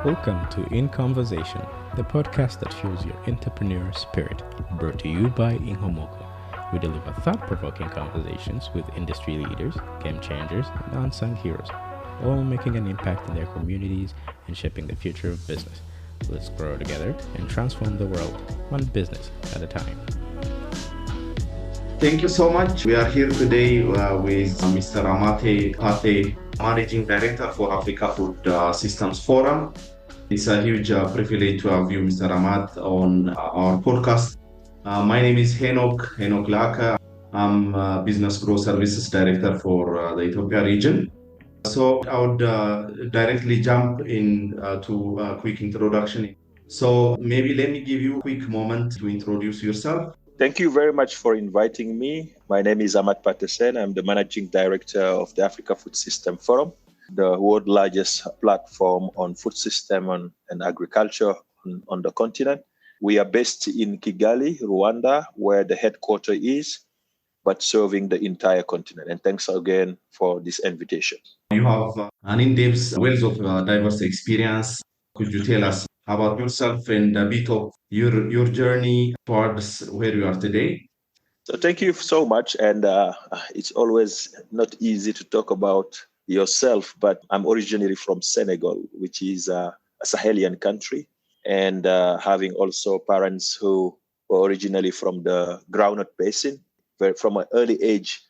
Welcome to Inkonversation, the podcast that fuels your entrepreneur spirit. Brought to you by Inhomoko. We deliver thought-provoking conversations with industry leaders, game changers, and unsung heroes, all making an impact in their communities and shaping the future of business. Let's grow together and transform the world, one business at a time. Thank you so much. We are here today with Mr. Amath Pathe, Managing Director for Africa Food Systems Forum. It's a huge privilege to have you, Mr. Amath, on our podcast. My name is Henok Laka. I'm Business Growth Services Director for the Ethiopia region. So I would directly jump in to a quick introduction. So maybe let me give you a quick moment to introduce yourself. Thank you very much for inviting me. My name is Amath Pathe Sene. I'm the Managing Director of the Africa Food System Forum, the world's largest platform on food system and agriculture on the continent. We are based in Kigali, Rwanda, where the headquarters is, but serving the entire continent. And thanks again for this invitation. You have an in-depth wealth of diverse experience. Could you tell us about yourself and a bit of your journey towards where you are today? So thank you so much. And it's always not easy to talk about yourself, but I'm originally from Senegal, which is a Sahelian country, and having also parents who were originally from the groundnut basin. Where from an early age,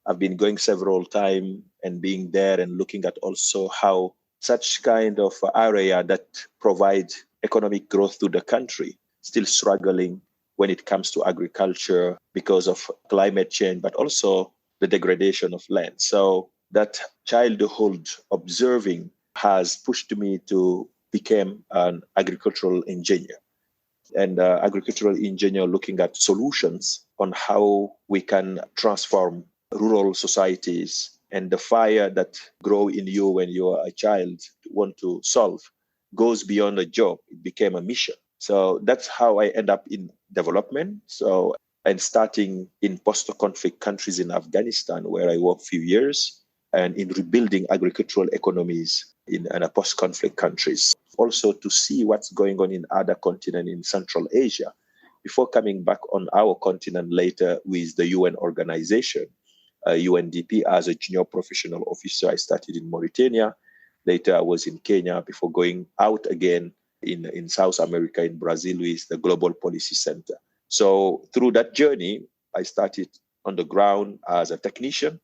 I've been going several times and being there and looking at also how such kind of area that provide economic growth to the country still struggling when it comes to agriculture because of climate change, but also the degradation of land. So that childhood observing has pushed me to become an agricultural engineer. And agricultural engineer looking at solutions on how we can transform rural societies, and the fire that grow in you when you are a child want to solve goes beyond a job. It became a mission. So that's how I end up in development. So and starting in post-conflict countries in Afghanistan, where I worked a few years, and in rebuilding agricultural economies in post-conflict countries. Also to see what's going on in other continents in Central Asia before coming back on our continent later with the UN organization, UNDP, as a junior professional officer. I started in Mauritania. Later, I was in Kenya before going out again in South America, in Brazil, with the Global Policy Center. So through that journey, I started on the ground as a technician,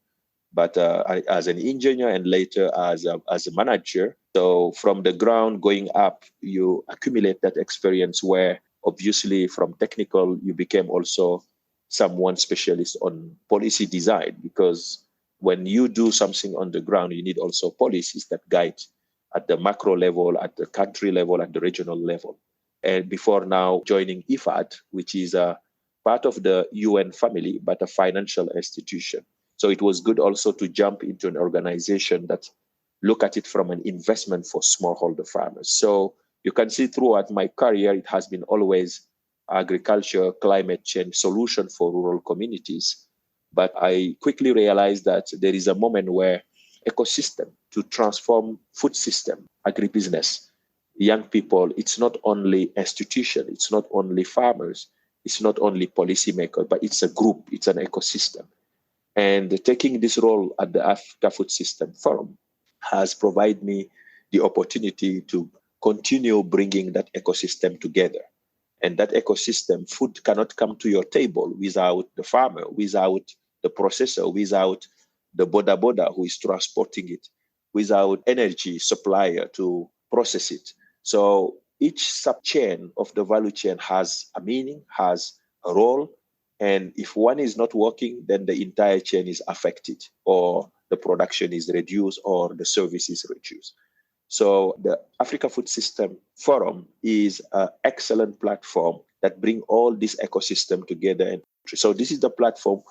but as an engineer and later as a manager. So from the ground going up, you accumulate that experience where obviously from technical, you became also someone specialist on policy design, because when you do something on the ground, you need also policies that guide at the macro level, at the country level, at the regional level. And before now joining IFAD, which is a part of the UN family, but a financial institution. So it was good also to jump into an organization that look at it from an investment for smallholder farmers. So you can see throughout my career, it has been always agriculture, climate change solution for rural communities. But I quickly realized that there is a moment where ecosystem to transform food system, agribusiness, young people, it's not only institution, it's not only farmers, it's not only policymakers, but it's a group, it's an ecosystem. And taking this role at the Africa Food System Forum has provided me the opportunity to continue bringing that ecosystem together. And that ecosystem, food cannot come to your table without the farmer, without the processor, without the boda who is transporting it, without energy supplier to process it. So each sub-chain of the value chain has a meaning, has a role. And if one is not working, then the entire chain is affected, or the production is reduced, or the service is reduced. So the Africa Food System Forum is an excellent platform that brings all this ecosystem together. So this is the platform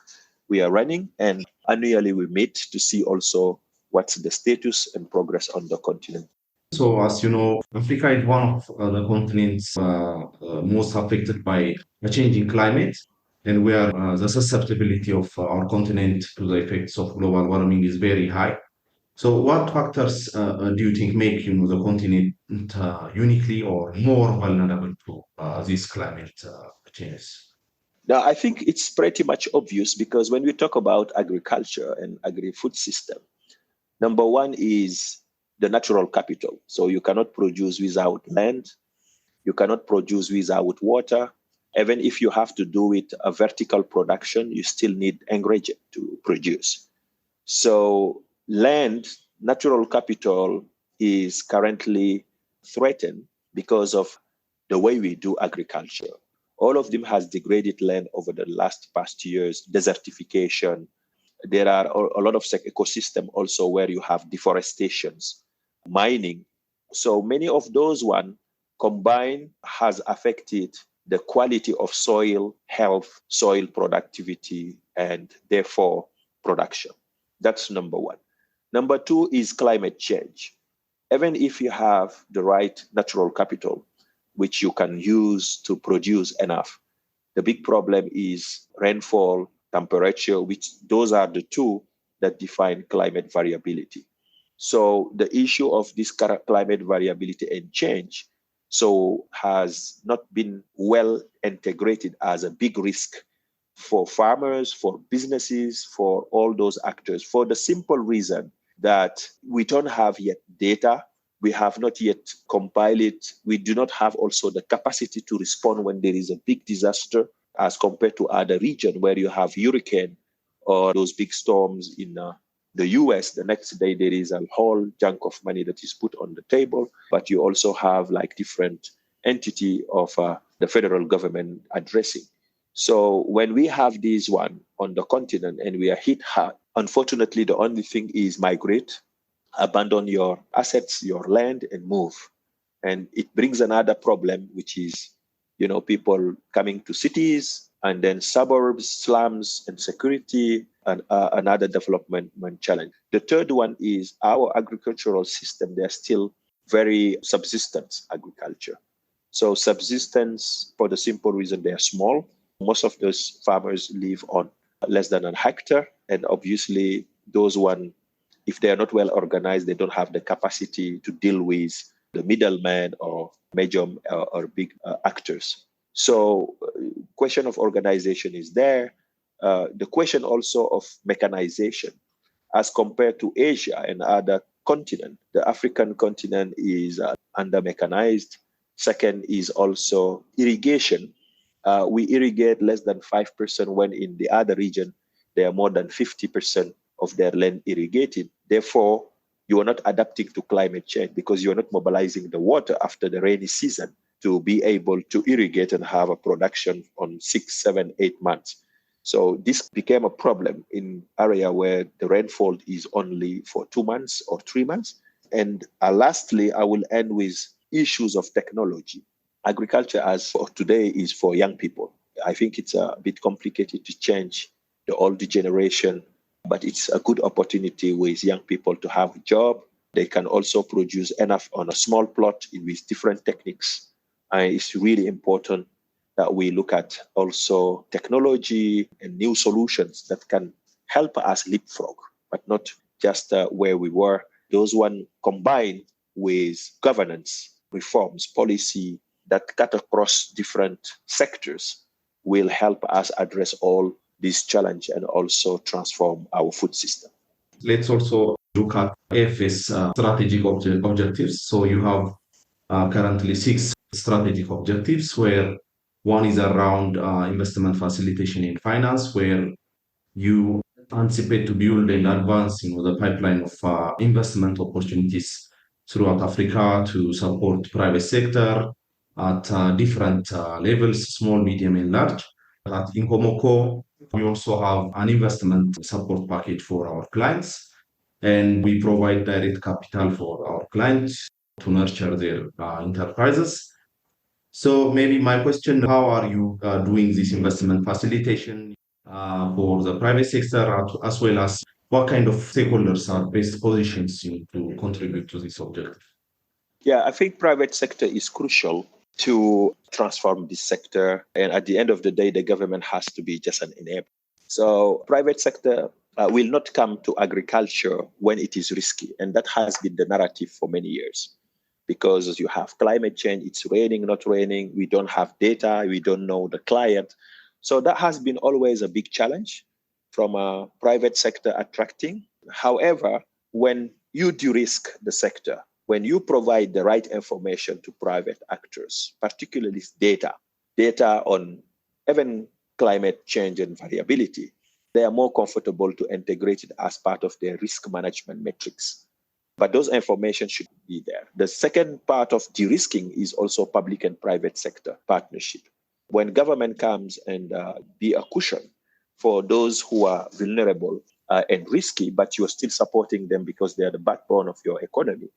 we are running, and annually we meet to see also what's the status and progress on the continent. So as you know, Africa is one of the continents most affected by a changing climate. And where the susceptibility of our continent to the effects of global warming is very high. So what factors do you think make the continent uniquely or more vulnerable to these climate changes? Now, I think it's pretty much obvious because when we talk about agriculture and agri-food system, number one is the natural capital. So you cannot produce without land, you cannot produce without water. Even if you have to do it a vertical production, you still need ingredient to produce. So land, natural capital is currently threatened because of the way we do agriculture. All of them has degraded land over the past years, desertification. There are a lot of ecosystem also where you have deforestations, mining. So many of those one combined has affected the quality of soil health, soil productivity, and therefore production. That's number one. Number two is climate change. Even if you have the right natural capital, which you can use to produce enough, the big problem is rainfall, temperature, which those are the two that define climate variability. So the issue of this climate variability and change has not been well integrated as a big risk for farmers, for businesses, for all those actors, for the simple reason that we don't have yet data. We have not yet compiled it. We do not have also the capacity to respond when there is a big disaster as compared to other regions where you have hurricane or those big storms in the US. The next day, there is a whole chunk of money that is put on the table, but you also have like different entity of the federal government addressing. So when we have this one on the continent and we are hit hard, unfortunately, the only thing is migrate, abandon your assets, your land, and move. And it brings another problem, which is, people coming to cities and then suburbs, slums, and security, and another development challenge. The third one is our agricultural system. They're still very subsistence agriculture. So subsistence, for the simple reason they are small. Most of those farmers live on less than a hectare. And obviously, those one, if they are not well organized, they don't have the capacity to deal with the middlemen or major or big actors. So question of organization is there. The question also of mechanization as compared to Asia and other continents. The African continent is under mechanized. Second is also irrigation. We irrigate less than 5% when in the other region, they are more than 50% of their land irrigated. Therefore, you are not adapting to climate change because you are not mobilizing the water after the rainy season to be able to irrigate and have a production on 6, 7, 8 months. So this became a problem in area where the rainfall is only for 2 months or 3 months. And lastly, I will end with issues of technology. Agriculture as for today is for young people. I think it's a bit complicated to change the old generation, but it's a good opportunity with young people to have a job. They can also produce enough on a small plot with different techniques. And it's really important that we look at also technology and new solutions that can help us leapfrog, but not just where we were. Those one combined with governance, reforms, policy that cut across different sectors will help us address all this challenge and also transform our food system. Let's also look at AFS strategic objectives. So you have currently 6 strategic objectives, where one is around investment facilitation in finance, where you anticipate to build and advance the pipeline of investment opportunities throughout Africa to support private sector at different levels, small, medium, and large. At Inkomoko, we also have an investment support package for our clients, and we provide direct capital for our clients to nurture their enterprises. So maybe my question, how are you doing this investment facilitation for the private sector, as well as what kind of stakeholders are best positioned to contribute to this objective? Yeah, I think private sector is crucial to transform this sector. And at the end of the day, the government has to be just an enabler. So private sector will not come to agriculture when it is risky. And that has been the narrative for many years. Because you have climate change, it's raining, not raining, we don't have data, we don't know the client. So that has been always a big challenge from a private sector attracting. However, when you de-risk the sector, when you provide the right information to private actors, particularly data on even climate change and variability, they are more comfortable to integrate it as part of their risk management metrics. But those information should be there. The second part of de-risking is also public and private sector partnership. When government comes and be a cushion for those who are vulnerable and risky, but you're still supporting them because they are the backbone of your economy,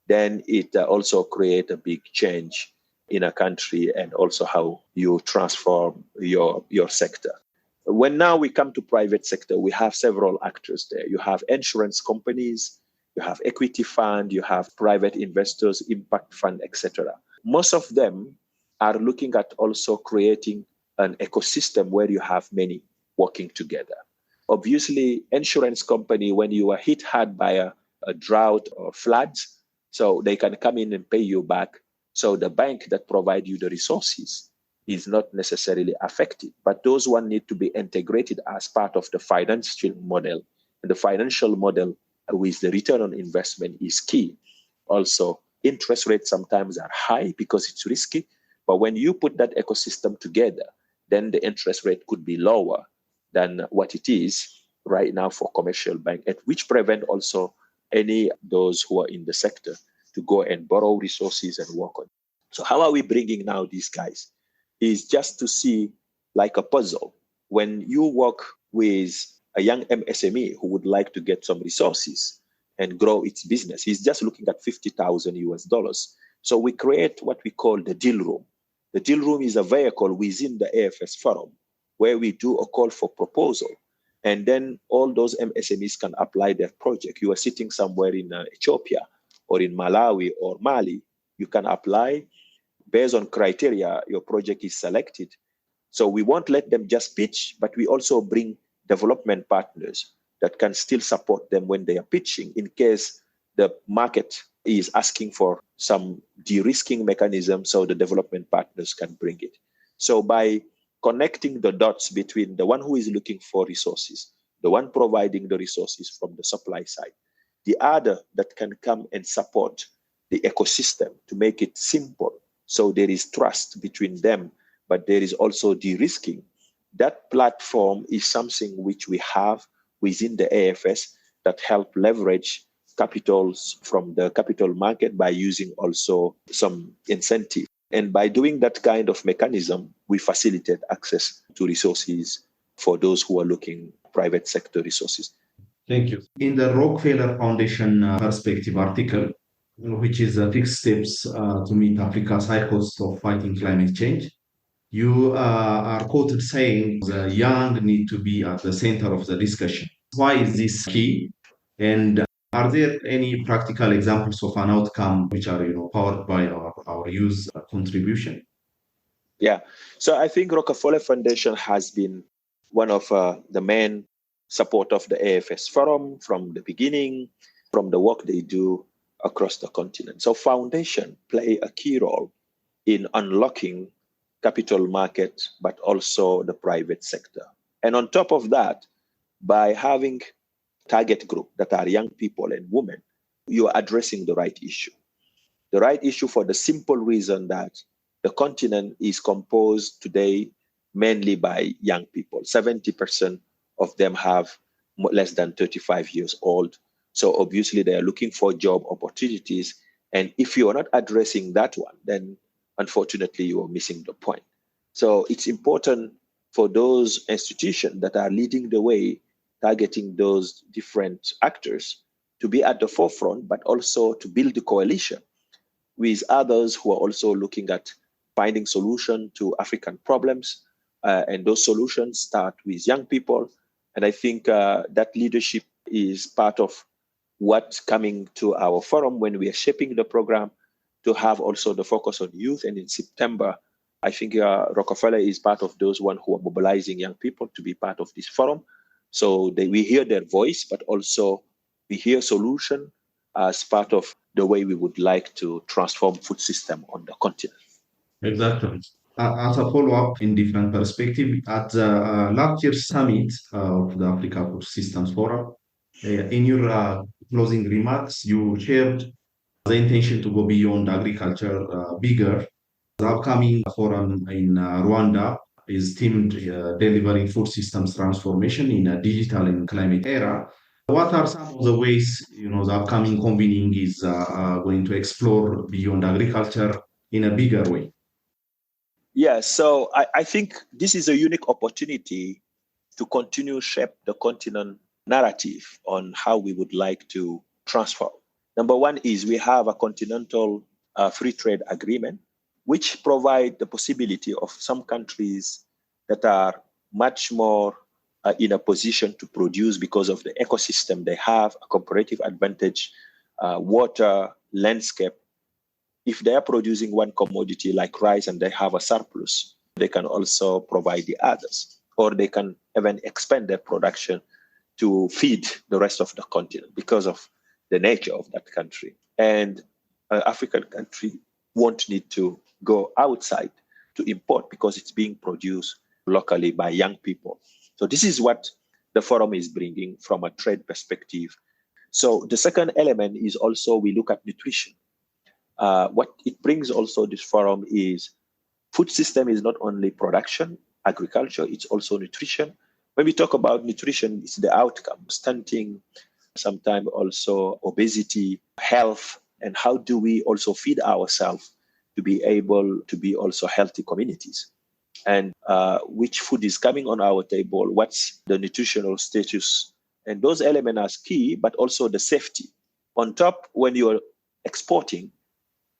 then it also creates a big change in a country and also how you transform your sector. When now we come to private sector, we have several actors there. You have insurance companies, you have equity fund, you have private investors, impact fund, etc. Most of them are looking at also creating an ecosystem where you have many working together. Obviously, insurance company, when you are hit hard by a drought or floods, so they can come in and pay you back. So the bank that provides you the resources is not necessarily affected, but those one need to be integrated as part of the financial model. And the financial model with the return on investment is key. Also, interest rates sometimes are high because it's risky, but when you put that ecosystem together, then the interest rate could be lower than what it is right now for commercial bank, at which prevent also any those who are in the sector to go and borrow resources and work on. So how are we bringing now these guys? Is just to see like a puzzle. When you work with a young MSME who would like to get some resources and grow its business, he's just looking at 50,000 US dollars. So we create what we call the deal room. The deal room is a vehicle within the AFS forum where we do a call for proposal. And then all those MSMEs can apply their project. You are sitting somewhere in Ethiopia or in Malawi or Mali, you can apply. Based on criteria, your project is selected. So we won't let them just pitch, but we also bring development partners that can still support them when they are pitching in case the market is asking for some de-risking mechanism, so the development partners can bring it. So by connecting the dots between the one who is looking for resources, the one providing the resources from the supply side, the other that can come and support the ecosystem to make it simple, so there is trust between them, but there is also de-risking. That platform is something which we have within the AFS that help leverage capitals from the capital market by using also some incentive. And by doing that kind of mechanism, we facilitate access to resources for those who are looking private sector resources. Thank you. In the Rockefeller Foundation perspective article, which is fixed steps to meet Africa's high cost of fighting climate change, you are quoted saying the young need to be at the center of the discussion. Why is this key? And are there any practical examples of an outcome which are powered by our youth contribution? Yeah, so I think Rockefeller Foundation has been one of the main support of the AFS Forum from the beginning, from the work they do across the continent. So foundation play a key role in unlocking capital market, but also the private sector. And on top of that, by having target group that are young people and women, you are addressing the right issue. The right issue for the simple reason that the continent is composed today mainly by young people. 70% of them have less than 35 years old. So obviously they are looking for job opportunities. And if you are not addressing that one, then unfortunately you are missing the point. So it's important for those institutions that are leading the way, targeting those different actors, to be at the forefront, but also to build the coalition with others who are also looking at finding solutions to African problems. And those solutions start with young people. And I think that leadership is part of what's coming to our forum when we are shaping the program, to have also the focus on youth. And in September, I think Rockefeller is part of those one who are mobilizing young people to be part of this forum. So we hear their voice, but also we hear solution as part of the way we would like to transform food system on the continent. Exactly. As a follow-up in different perspective, at the last year's summit of the Africa Food Systems Forum, in your closing remarks, you shared the intention to go beyond agriculture bigger. The upcoming forum in Rwanda is themed delivering food systems transformation in a digital and climate era. What are some of the ways the upcoming convening is going to explore beyond agriculture in a bigger way? Yeah, so I think this is a unique opportunity to continue shape the continent narrative on how we would like to transform. Number one is we have a continental free trade agreement, which provide the possibility of some countries that are much more in a position to produce because of the ecosystem they have, a comparative advantage, water, landscape. If they are producing one commodity like rice and they have a surplus, they can also provide the others, or they can even expand their production to feed the rest of the continent because of the nature of that country. And African country won't need to go outside to import because it's being produced locally by young people. So this is what the forum is bringing from a trade perspective. So the second element is also we look at nutrition. What it brings also this forum is food system is not only production, agriculture, it's also nutrition. When we talk about nutrition, it's the outcome, stunting, sometimes also obesity, health, and how do we also feed ourselves to be able to be also healthy communities. And which food is coming on our table, what's the nutritional status. And those elements are key, but also the safety. On top, when you're exporting,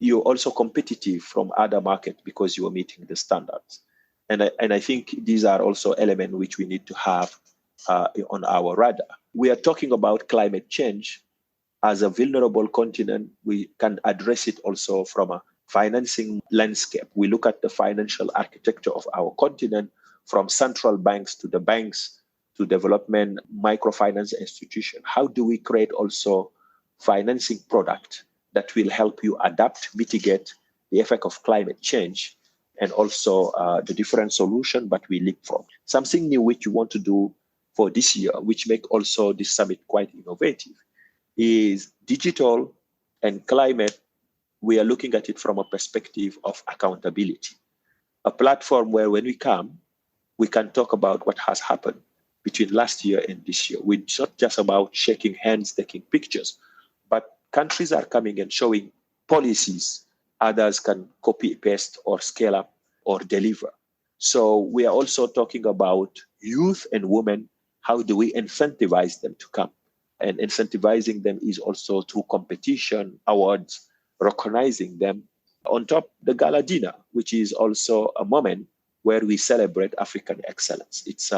you're also competitive from other markets because you are meeting the standards. And I think these are also elements which we need to have on our radar. We are talking about climate change as a vulnerable continent. We can address it also from a financing landscape. We look at the financial architecture of our continent, from central banks to the banks to development microfinance institution. How do we create also financing product that will help you adapt, mitigate the effect of climate change, and also the different solution, but we leapfrog. Something new which you want to do for this year, which make also this summit quite innovative, is digital and climate. We are looking at it from a perspective of accountability. A platform where when we come, we can talk about what has happened between last year and this year. It's not just about shaking hands, taking pictures, but countries are coming and showing policies. Others can copy, paste, or scale up, or deliver. So we are also talking about youth and women. How do we incentivize them to come? And incentivizing them is also through competition, awards, recognizing them. On top, the gala dinner, which is also a moment where we celebrate African excellence. It's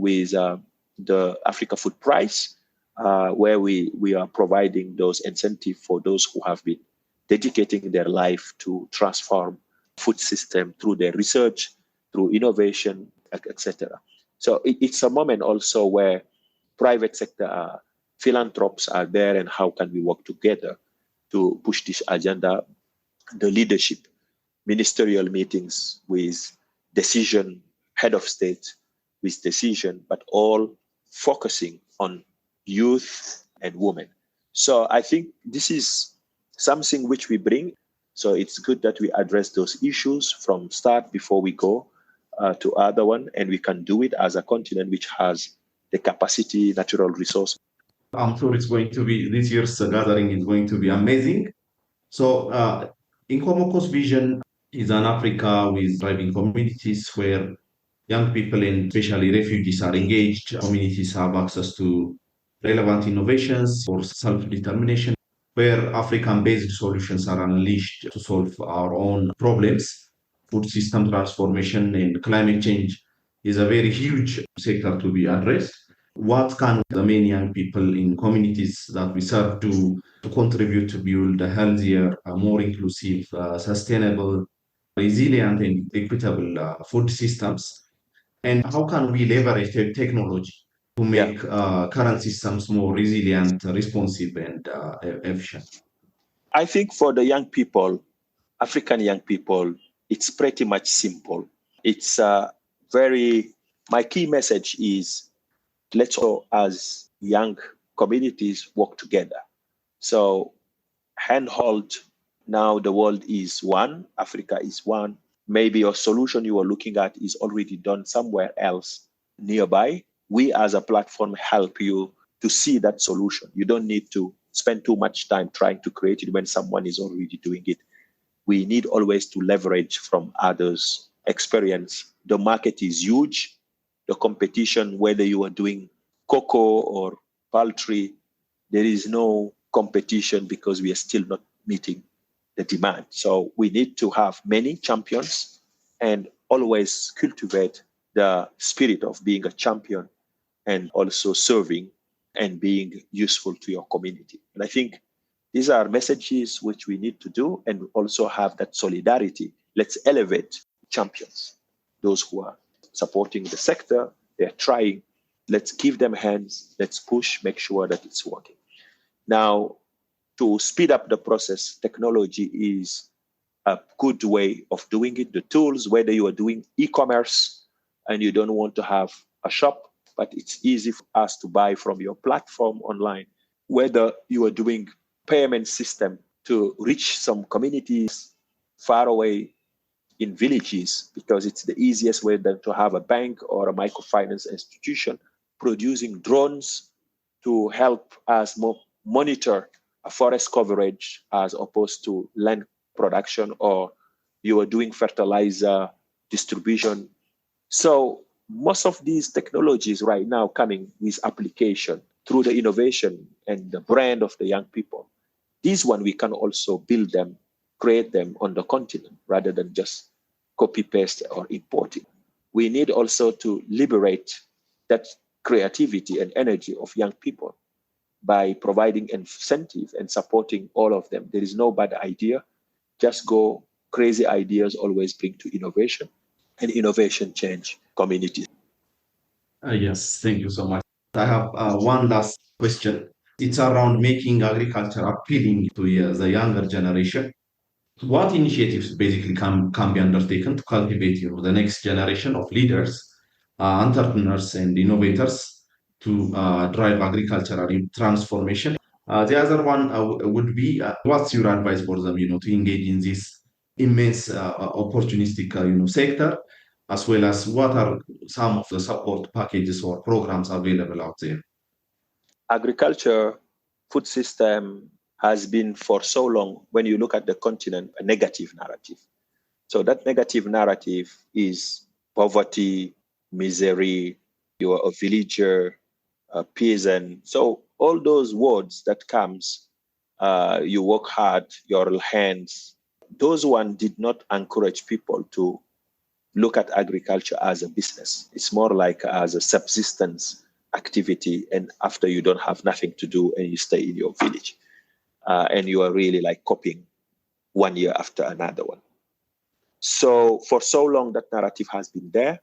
with the Africa Food Prize, where we are providing those incentives for those who have been dedicating their life to transform food system through their research, through innovation, etc. So it's a moment also where private sector philanthropists are there, and how can we work together to push this agenda. The leadership, ministerial meetings with decision, head of state with decision, but all focusing on youth and women. So I think this is something which we bring. So it's good that we address those issues from start before we go to other one, and we can do it as a continent which has the capacity, natural resource. I'm sure it's going to be, this year's gathering is going to be amazing. So Inkomoko's vision is an Africa with thriving communities where young people and especially refugees are engaged. Communities have access to relevant innovations for self-determination, where African-based solutions are unleashed to solve our own problems. Food system transformation and climate change is a very huge sector to be addressed. What can the many young people in communities that we serve do to contribute to build a healthier, more inclusive, sustainable, resilient, and equitable food systems? And how can we leverage technology to make current systems more resilient, responsive, and efficient? I think for the young people, African young people, it's pretty much simple. It's my key message is let's all, as young communities, work together. So, handhold, now the world is one, Africa is one. Maybe your solution you are looking at is already done somewhere else nearby. We as a platform help you to see that solution. You don't need to spend too much time trying to create it when someone is already doing it. We need always to leverage from others' experience. The market is huge. The competition, whether you are doing cocoa or poultry, there is no competition because we are still not meeting the demand. So we need to have many champions and always cultivate the spirit of being a champion and also serving and being useful to your community. And I think these are messages which we need to do and also have that solidarity. Let's elevate champions, those who are supporting the sector, they're trying. Let's give them hands, let's push, make sure that it's working. Now, to speed up the process, technology is a good way of doing it. The tools, whether you are doing e-commerce and you don't want to have a shop, but it's easy for us to buy from your platform online, whether you are doing payment system to reach some communities far away in villages, because it's the easiest way than to have a bank or a microfinance institution producing drones to help us monitor a forest coverage as opposed to land production, or you are doing fertilizer distribution. So most of these technologies right now coming with application through the innovation and the brand of the young people. These one we can also build them, create them on the continent rather than just copy paste or importing. We need also to liberate that creativity and energy of young people by providing incentive and supporting all of them. There is no bad idea. Just go. Crazy ideas always bring to innovation, and innovation change communities. Yes, thank you so much. I have one last question. It's around making agriculture appealing to the younger generation. What initiatives basically can be undertaken to cultivate, the next generation of leaders, entrepreneurs, and innovators to drive agricultural transformation? The other one would be, what's your advice for them, to engage in this immense opportunistic, sector, as well as what are some of the support packages or programs available out there? Agriculture, food system has been for so long, when you look at the continent, a negative narrative. So that negative narrative is poverty, misery, you are a villager, a peasant. So all those words that comes, you work hard, your hands, those one did not encourage people to look at agriculture as a business. It's more like as a subsistence activity. And after you don't have nothing to do and you stay in your village, and you are really like copying one year after another one. So for so long, that narrative has been there.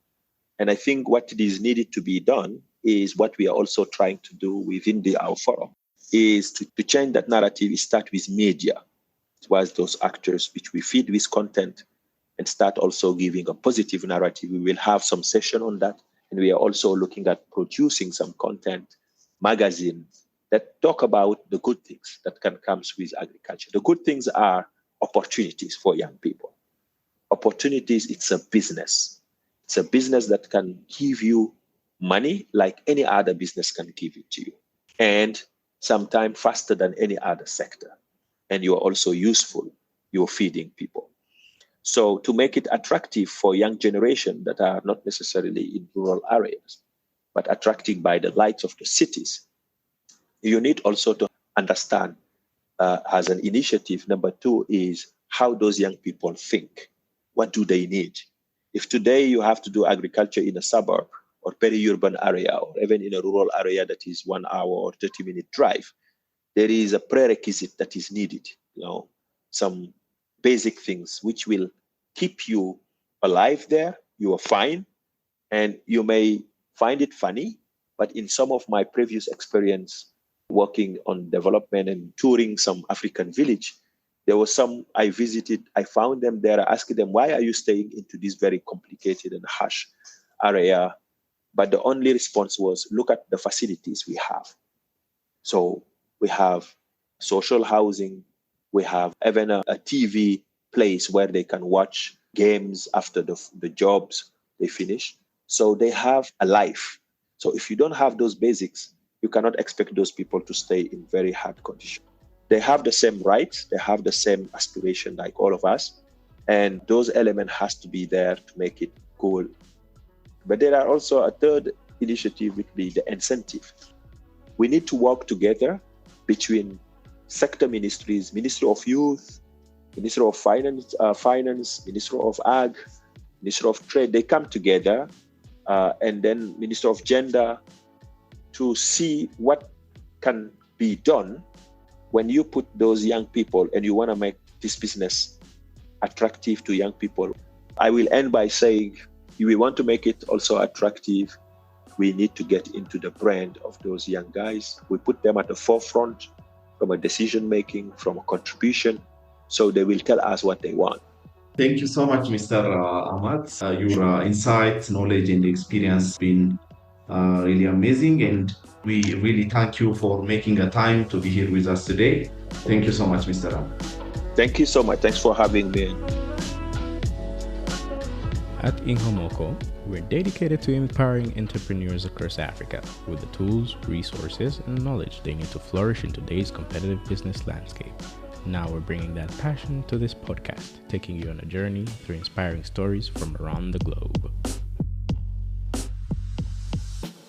And I think what is needed to be done is what we are also trying to do within our forum, is to change that narrative. Start with media, towards those actors which we feed with content, and start also giving a positive narrative. We will have some session on that. And we are also looking at producing some content, magazine, that talk about the good things that can come with agriculture. The good things are opportunities for young people. Opportunities, it's a business. It's a business that can give you money like any other business can give it to you. And sometimes faster than any other sector. And you are also useful. You're feeding people. So to make it attractive for young generation that are not necessarily in rural areas, but attracted by the lights of the cities, you need also to understand as an initiative. Number two is how those young people think. What do they need? If today you have to do agriculture in a suburb or peri-urban area, or even in a rural area that is 1 hour or 30-minute drive, there is a prerequisite that is needed, some basic things which will keep you alive there. You are fine, and you may find it funny, But in some of my previous experience working on development and touring some African village, there was some I visited, I found them there, I asked them, why are you staying into this very complicated and harsh area? But the only response was, look at the facilities we have. So we have social housing, we have even a TV place where they can watch games after the jobs they finish. So they have a life. So if you don't have those basics, you cannot expect those people to stay in very hard conditions. They have the same rights, they have the same aspiration like all of us, and those elements has to be there to make it cool. But there are also a third initiative, which be the incentive. We need to work together between sector ministries, Ministry of Youth, Ministry of Finance, Ministry of Ag, Ministry of Trade. They come together, and then Ministry of Gender, to see what can be done when you put those young people and you want to make this business attractive to young people. I will end by saying, if we want to make it also attractive, we need to get into the brand of those young guys. We put them at the forefront from a decision making, from a contribution, so they will tell us what they want. Thank you so much, Mr. Amath. Your insight, knowledge, and experience have been really amazing, and we really thank you for making a time to be here with us today. Thank you so much, Mr. Amath. Thank you so much. Thanks for having me. At Inkonversation, we're dedicated to empowering entrepreneurs across Africa with the tools, resources, and knowledge they need to flourish in today's competitive business landscape. Now we're bringing that passion to this podcast, taking you on a journey through inspiring stories from around the globe.